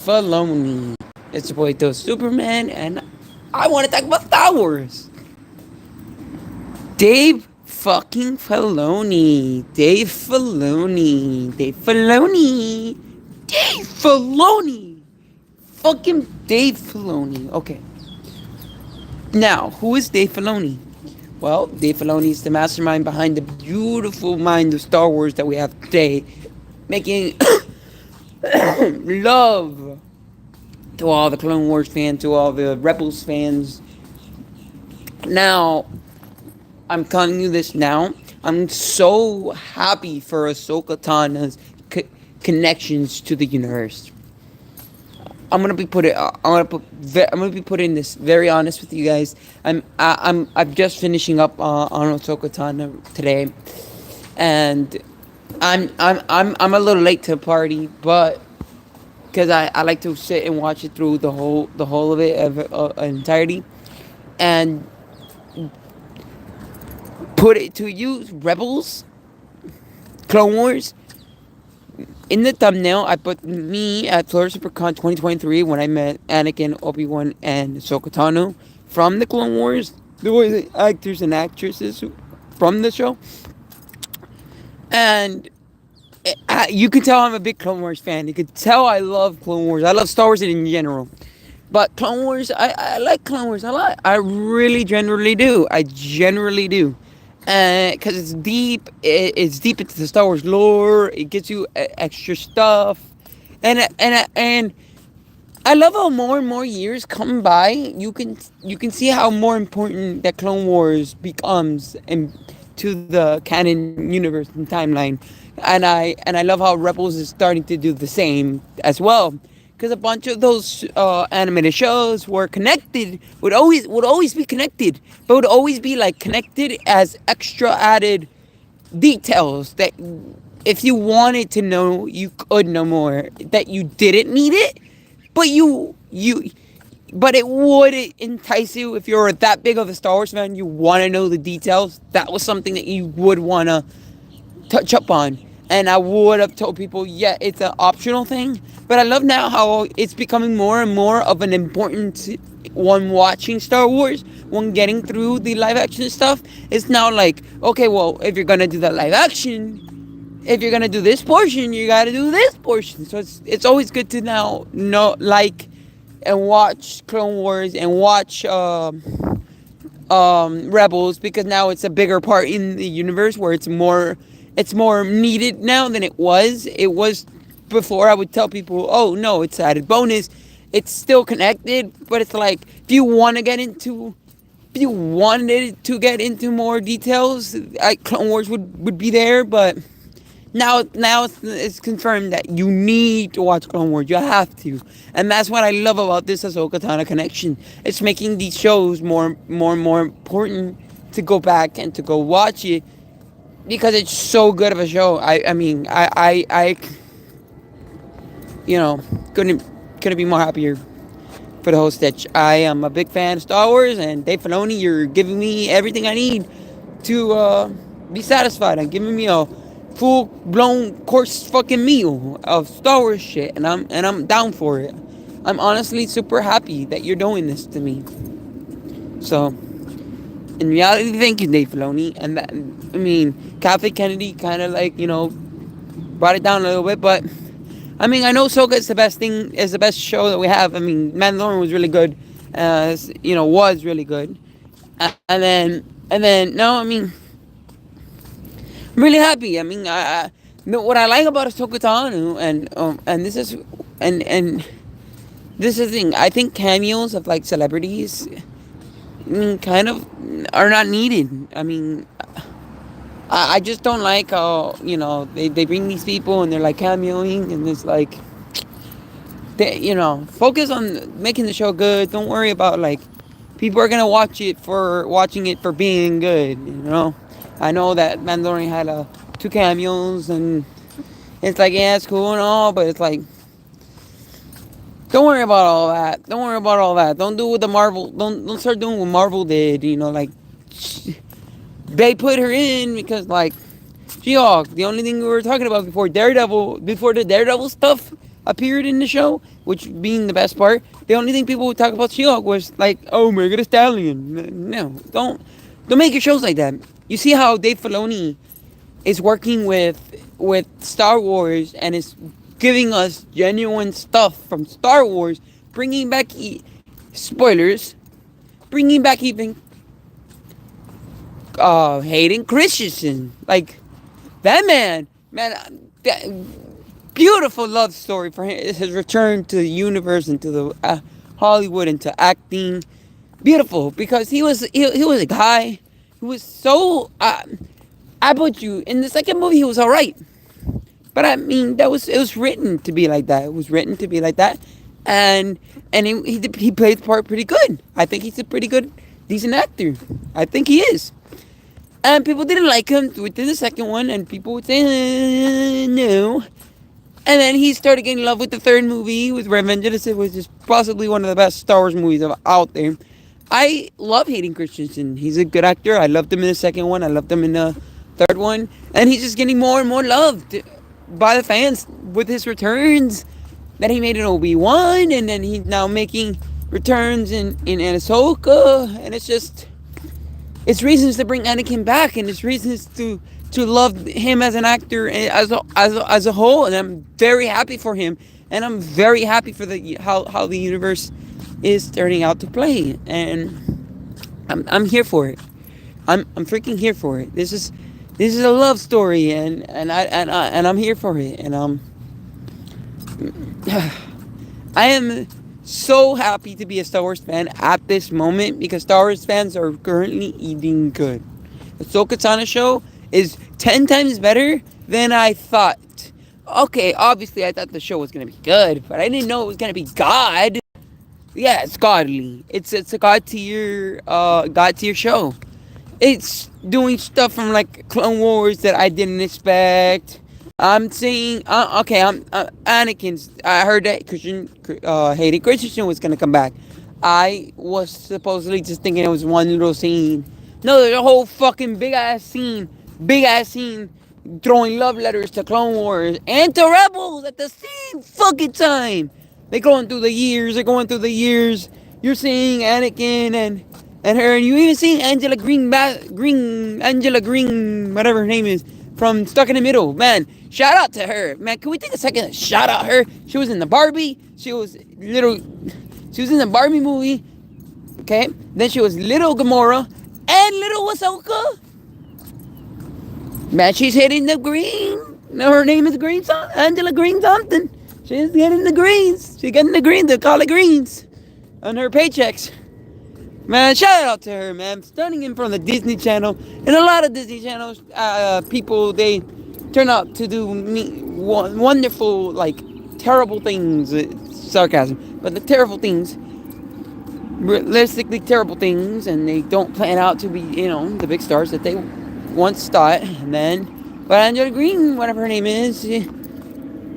Filoni. It's your boy Toe Superman, and I want to talk about Star Wars. Dave fucking Filoni. Dave Filoni. Dave Filoni. Dave Filoni. Fucking Dave Filoni. Okay. Now, who is Dave Filoni? Well, Dave Filoni is the mastermind behind the beautiful mind of Star Wars that we have today, making love to all the Clone Wars fans, to all the Rebels fans. Now, I'm telling you this now. I'm so happy for Ahsoka Tano's connections to the universe. I'm gonna be putting. I'm gonna be putting this very honest with you guys. I'm just finishing up on Ahsoka Tano today, and I'm a little late to the party, but because I like to sit and watch it through the whole of it entirety, and put it to you, Rebels, Clone Wars. In the thumbnail, I put me at Florida SuperCon 2023 when I met Anakin, Obi-Wan, and Ahsoka Tano from the Clone Wars, the voice actors and actresses from the show. And you can tell I'm a big Clone Wars fan. You can tell I love Clone Wars. I love Star Wars in general. But Clone Wars, I like Clone Wars a lot. I really generally do. I generally do. Because it's deep. It's deep into the Star Wars lore. It gets you extra stuff. And I love how more and more years come by. You can see how more important that Clone Wars becomes to the canon universe and timeline. And I love how Rebels is starting to do the same as well, because a bunch of those animated shows were connected, would always be connected, but would always be like connected as extra added details that if you wanted to know, you could know more, that you didn't need it, but but it would entice you if you're that big of a Star Wars fan. You want to know the details. That was something that you would want to touch up on. And I would have told people, yeah, it's an optional thing. But I love now how it's becoming more and more of an important one watching Star Wars, one getting through the live action stuff. It's now like, okay, well, if you're going to do that live action, if you're going to do this portion, you got to do this portion. So it's always good to now know, like, and watch Clone Wars and watch Rebels, because now it's a bigger part in the universe where it's more needed now than it was. It was before. I would tell people, oh no, it's added bonus. It's still connected, but it's like if you wanted to get into more details, Clone Wars would be there. But now it's confirmed that you need to watch Clone Wars. You have to, and that's what I love about this Ahsoka Tano connection. It's making these shows more and more important to go back and to go watch it, because it's so good of a show. I mean, I you know, couldn't be more happier for the whole stitch. I am a big fan of Star Wars, and Dave Filoni, you're giving me everything I need to be satisfied. I'm giving me a full blown course fucking meal of Star Wars shit, and I'm down for it. I'm honestly super happy that you're doing this to me. So, in reality, thank you, Dave Filoni. And that, I mean, Catholic Kennedy kind of like, brought it down a little bit, but I mean, I know Ahsoka is the best show that we have. I mean, Mandalorian was really good, was really good, and then no, I mean, I'm really happy. I mean, what I like about Ahsoka Tano, and this is, and this is the thing. I think cameos of like celebrities, kind of are not needed. I mean, I just don't like how, they bring these people and they're like cameoing, and it's like, focus on making the show good. Don't worry about like, people are going to watching it for being good, I know that Mandalorian had 2 cameos, and it's like, yeah, it's cool and all, but it's like, don't worry about all that. Don't worry about all that. Don't do what don't start doing what Marvel did, like, they put her in because, like, She-Hulk, the only thing we were talking about before the Daredevil stuff appeared in the show, which being the best part. The only thing people would talk about She-Hulk was like, "Oh, Megan Thee Stallion." No, don't make your shows like that. You see how Dave Filoni is working with Star Wars and is giving us genuine stuff from Star Wars, bringing back spoilers, bringing back even Hayden Christensen, like that man, that beautiful love story for him, his return to the universe and to the Hollywood and to acting, beautiful because he was a guy who was so. I put you in the second movie. He was all right, but I mean it was written to be like that. It was written to be like that, and he played the part pretty good. I think he's a pretty good, decent actor. I think he is. And people didn't like him within the second one, and people would say no. And then he started getting in love with the third movie with Revenge of the Sith, which is possibly one of the best Star Wars movies out there. I love Hayden Christensen. He's a good actor. I loved him in the second one. I loved him in the third one. And he's just getting more and more loved by the fans with his returns that he made in Obi-Wan. And then he's now making returns in Ahsoka. And it's reasons to bring Anakin back. And it's reasons to love him as an actor as a whole. And I'm very happy for him. And I'm very happy for how the universe is turning out to play, and I'm here for it. I'm freaking here for it. This is a love story, and I'm here for it. And I am so happy to be a Star Wars fan at this moment because Star Wars fans are currently eating good. The Ahsoka Tano show is 10 times better than I thought. Okay, obviously I thought the show was gonna be good, but I didn't know it was gonna be God. Yeah, it's godly. It's a god tier show. It's doing stuff from like Clone Wars that I didn't expect. I'm seeing okay. I'm Anakin's. I heard that Hayden Christensen was gonna come back. I was supposedly just thinking it was one little scene. No, there's a whole fucking big ass scene, throwing love letters to Clone Wars and to Rebels at the same fucking time. They're going through the years. You're seeing Anakin and her, and you even see Angela Angela Green, whatever her name is, from Stuck in the Middle. Man, shout out to her. Man, can we take a second to shout out her? She was in the Barbie. She was in the Barbie movie. Okay, then she was little Gamora and little Ahsoka. Man, she's hitting the green. No, her name is Green something. Angela Green something. She's getting the greens. She's getting the greens. They call it greens on her paychecks. Man, shout out to her, man. Starting in from the Disney Channel. And a lot of Disney Channels, people, they turn out to do wonderful, like, terrible things. Sarcasm. But the terrible things, realistically terrible things, and they don't plan out to be, the big stars that they once thought. And then, but Angela Green, whatever her name is,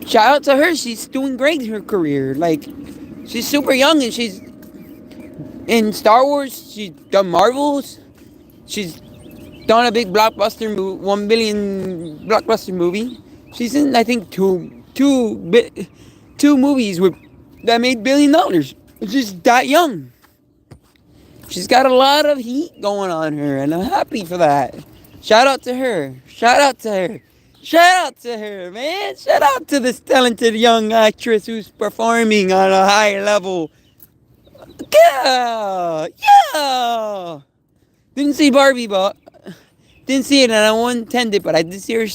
shout out to her. She's doing great in her career. Like, she's super young and she's in Star Wars. She's done Marvels. She's done a big blockbuster movie, 1 billion blockbuster movie. She's in, I think, two movies that made $1 billion. She's that young. She's got a lot of heat going on her, and I'm happy for that. Shout out to her. Shout out to her, man. Shout out to this talented young actress who's performing on a high level. Yeah. Didn't see Barbie, but didn't see it, and I won't attend it. But I did see her.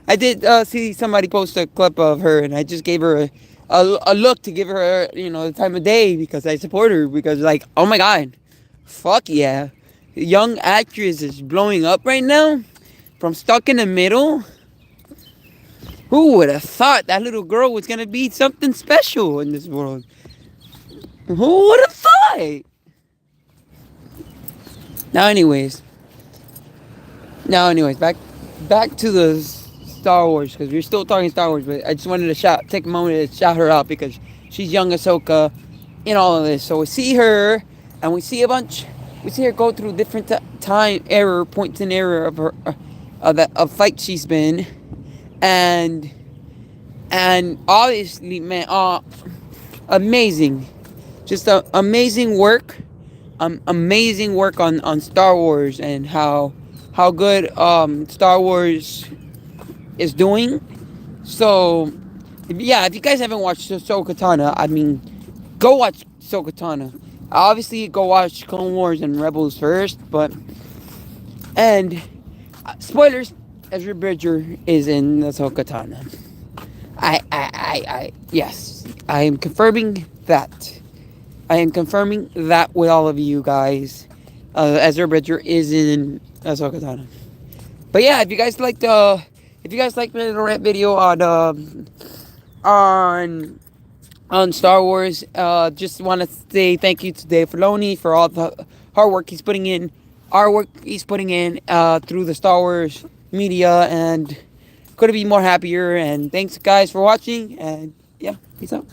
I did see somebody post a clip of her, and I just gave her a look to give her, the time of day because I support her. Because, like, oh my God, fuck yeah, young actress is blowing up right now from Stuck in the Middle. Who would have thought that little girl was going to be something special in this world? Who would have thought? Now, anyways, back to the Star Wars, because we're still talking Star Wars, but I just wanted to take a moment to shout her out because she's young Ahsoka in all of this. So we see her, and we see her go through different points in error of her of fights she's been. And And obviously, man, amazing, just amazing work, amazing work on Star Wars and how good Star Wars is doing. So yeah, if you guys haven't watched Katana, I mean, go watch Katana. Obviously, go watch Clone Wars and Rebels first, but and spoilers, Ezra Bridger is in the Katana. Yes, I am confirming that. I am confirming that with all of you guys. Ezra Bridger is in Ahsoka Tano. But yeah, if you guys like the little rant video on on Star Wars, just want to say thank you to Dave Filoni for all the hard work he's putting in, our work he's putting in through the Star Wars media, and couldn't be more happier. And thanks guys for watching. And yeah, peace out.